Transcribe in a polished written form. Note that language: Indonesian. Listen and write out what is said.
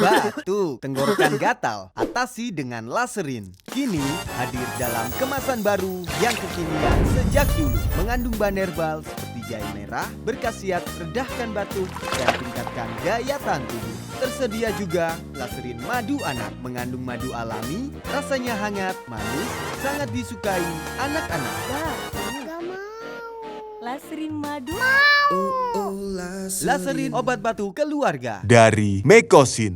Batuk, tenggorokan gatal, atasi dengan Laserin. Kini hadir dalam kemasan baru yang kekinian sejak dulu. Mengandung bahan herbal seperti jahe merah, berkhasiat redahkan batuk dan tingkatkan daya tahan tubuh. Tersedia juga Laserin madu anak, mengandung madu alami, rasanya hangat, manis, sangat disukai anak-anak. Gak mau. Laserin madu. Laserin obat batuk keluarga. Dari Mekosin.